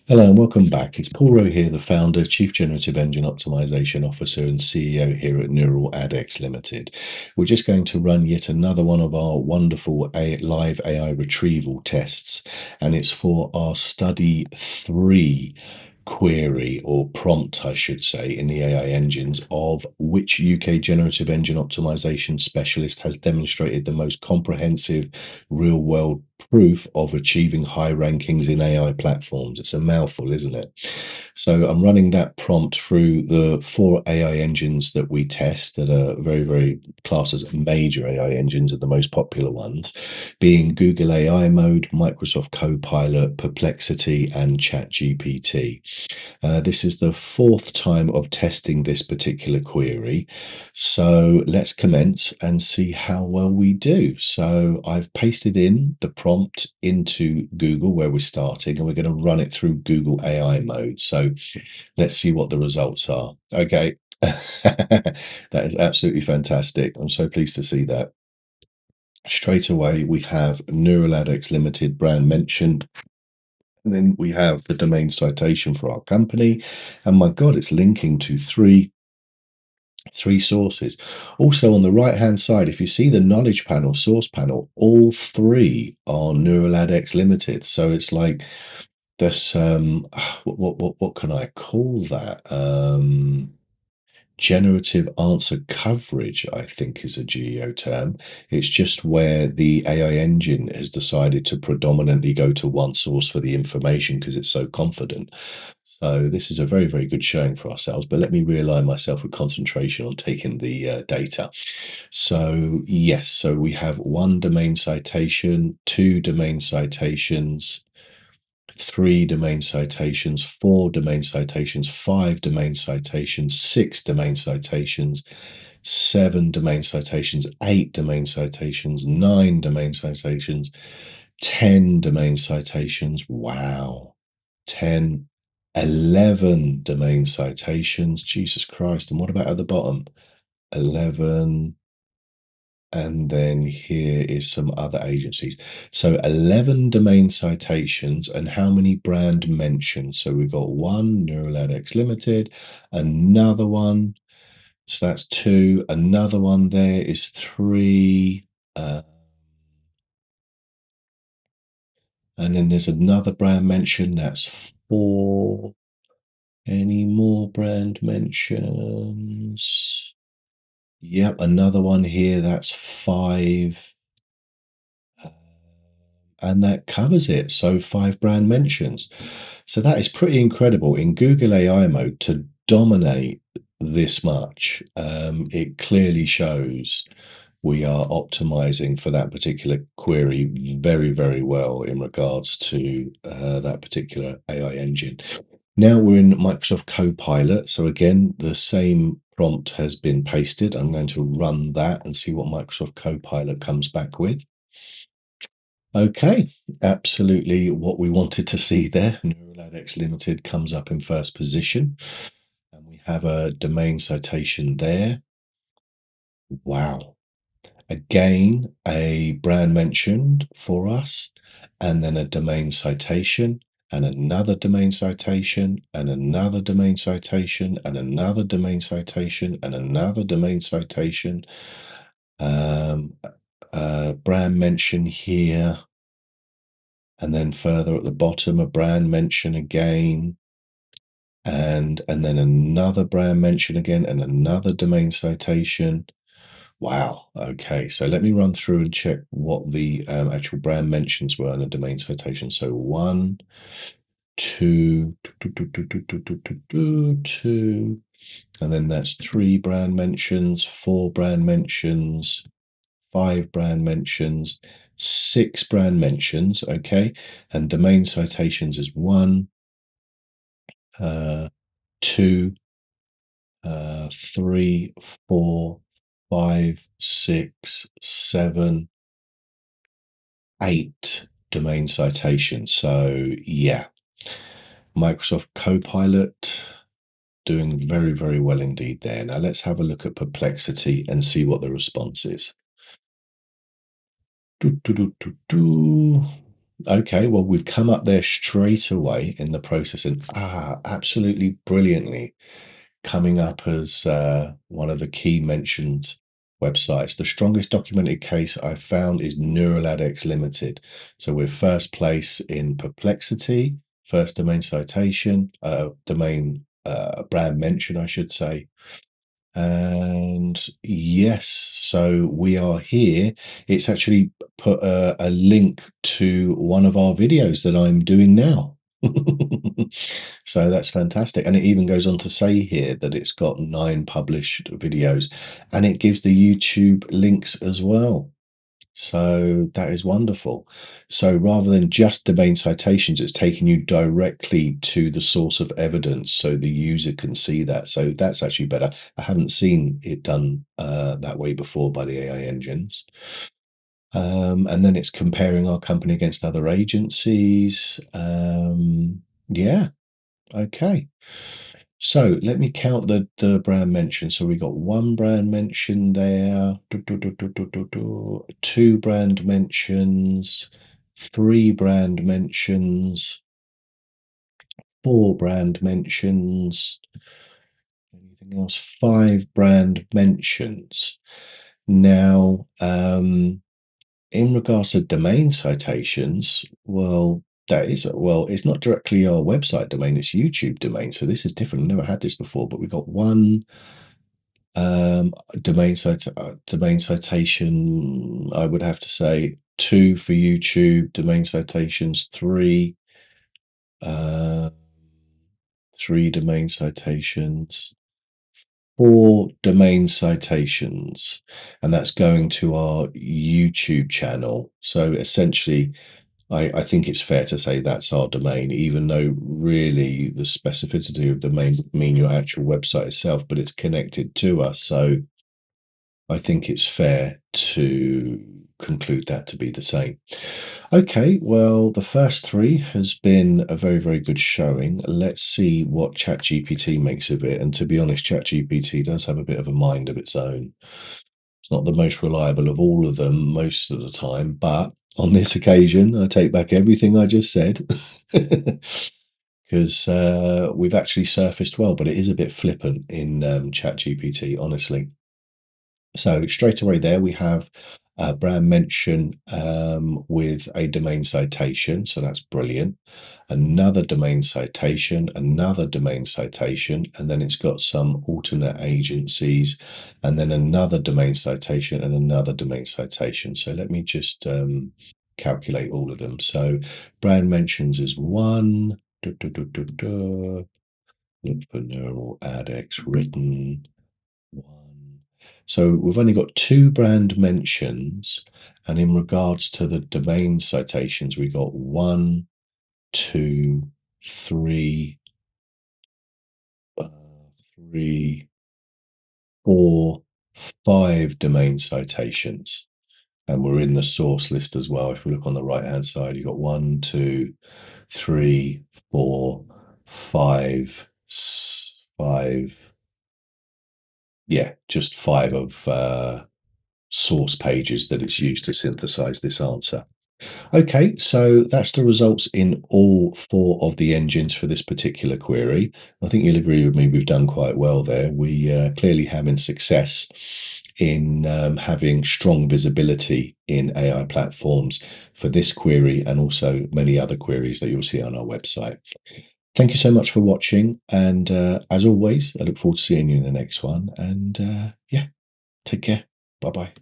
Hello and welcome back. It's Paul Rowe here, the founder, Chief Generative Engine Optimization Officer and CEO here at NeuralAdX Ltd. We're just going to run yet another one of our wonderful live AI retrieval tests, and it's for our study 3 query or prompt, I should say, in the AI engines of which UK generative engine optimization specialist has demonstrated the most comprehensive real world proof of achieving high rankings in AI platforms. It's a mouthful, isn't it? So I'm running that prompt through the 4 AI engines that we test that are very, very classed as major AI engines, are the most popular ones, being Google AI Mode, Microsoft Copilot, Perplexity, and ChatGPT. This is the 4th time of testing this particular query. So let's commence and see how well we do. So I've pasted in the prompt into Google where we're starting, and we're going to run it through Google AI mode. So let's see what the results are. Okay. That is absolutely fantastic. I'm so pleased to see that. Straight away, we have NeuralAdX Ltd brand mentioned. And then we have the domain citation for our company. And my God, it's linking to three sources. Also on the right hand side, if you see the knowledge panel, source panel, all 3 are NeuralAdX Ltd. So it's like this what can I call that? Generative answer coverage, I think, is a GEO term. It's just where the AI engine has decided to predominantly go to one source for the information because it's so confident. So this is a very, very good showing for ourselves. But let me realign myself with concentration on taking the data. So yes, so we have 1 domain citation, 2 domain citations, 3 domain citations, 4 domain citations, 5 domain citations, 6 domain citations, 7 domain citations, 8 domain citations, 9 domain citations, 10 domain citations. Wow. 10, 11 domain citations. Jesus Christ. And what about at the bottom? 11. And then here is some other agencies. So 11 domain citations, and how many brand mentions? So we've got 1, NeuralAdX Ltd, another one, so that's 2, another one there is 3, and then there's another brand mention, that's 4. Any more brand mentions? Yep, another one here, that's 5. And that covers it. So 5 brand mentions. So that is pretty incredible in Google AI mode to dominate this much. It clearly shows we are optimizing for that particular query very, very well in regards to that particular AI engine. Now we're in Microsoft Copilot. So again, the same prompt has been pasted. I'm going to run that and see what Microsoft Copilot comes back with. Okay, absolutely what we wanted to see there. NeuralAdX Ltd comes up in first position, and we have a domain citation there. Wow. Again, a brand mentioned for us, and then a domain citation, and another domain citation, and another domain citation, and another domain citation, and another domain citation. Brand mention here. And then further at the bottom, a brand mention again, and then another brand mention again, and another domain citation. Wow. Okay, so let me run through and check what the actual brand mentions were in a domain citation. So 1, 2, 2, and then that's 3 brand mentions, 4 brand mentions, 5 brand mentions, 6 brand mentions, okay, and domain citations is 1, 2, 3, 4, 5, 6, 7, 8 domain citations. So yeah, Microsoft Copilot doing very, very well indeed there. Now let's have a look at Perplexity and see what the response is. Okay, well, we've come up there straight away in the process and absolutely brilliantly coming up as one of the key mentioned websites. The strongest documented case I've found is NeuralAdX Ltd. So we're first place in Perplexity, first domain citation, domain brand mention, I should say. And yes, so we are here. It's actually put a link to one of our videos that I'm doing now. So that's fantastic. And it even goes on to say here that it's got 9 published videos and it gives the YouTube links as well. So that is wonderful. So rather than just domain citations, it's taking you directly to the source of evidence so the user can see that. So that's actually better. I haven't seen it done that way before by the AI engines. And then it's comparing our company against other agencies. Yeah, okay. So let me count the brand mentions. So we got 1 brand mention there, 2 brand mentions, 3 brand mentions, 4 brand mentions, anything else? 5 brand mentions. Now, in regards to domain citations, well, it's not directly our website domain, it's YouTube domain. So this is different. I've never had this before, but we got 1 domain citation. I would have to say 2 for YouTube domain citations, uh, 3 domain citations, 4 domain citations, and that's going to our YouTube channel. So essentially, I think it's fair to say that's our domain, even though really the specificity of domain would mean your actual website itself, but it's connected to us. So I think it's fair to conclude that to be the same. Okay, well, the first 3 has been a very, very good showing. Let's see what ChatGPT makes of it. And to be honest, ChatGPT does have a bit of a mind of its own. It's not the most reliable of all of them most of the time, but on this occasion, I take back everything I just said. Because we've actually surfaced well, but it is a bit flippant in ChatGPT, honestly. So straight away there we have a brand mention with a domain citation. So that's brilliant. Another domain citation, another domain citation, and then it's got some alternate agencies, and then another domain citation and another domain citation. So let me just calculate all of them. So brand mentions is 1. Look for NeuralAdX written. 1. So we've only got 2 brand mentions, and in regards to the domain citations, we got 1, 2, 3, 3, 4, 5 domain citations. And we're in the source list as well. If we look on the right hand side, you've got 1, 2, 3, 4, 5, 5. Yeah, just 5 of source pages that it's used to synthesize this answer. Okay, so that's the results in all 4 of the engines for this particular query. I think you'll agree with me, we've done quite well there. We clearly having success in having strong visibility in AI platforms for this query and also many other queries that you'll see on our website. Thank you so much for watching, and as always, I look forward to seeing you in the next one, and yeah, take care. Bye-bye.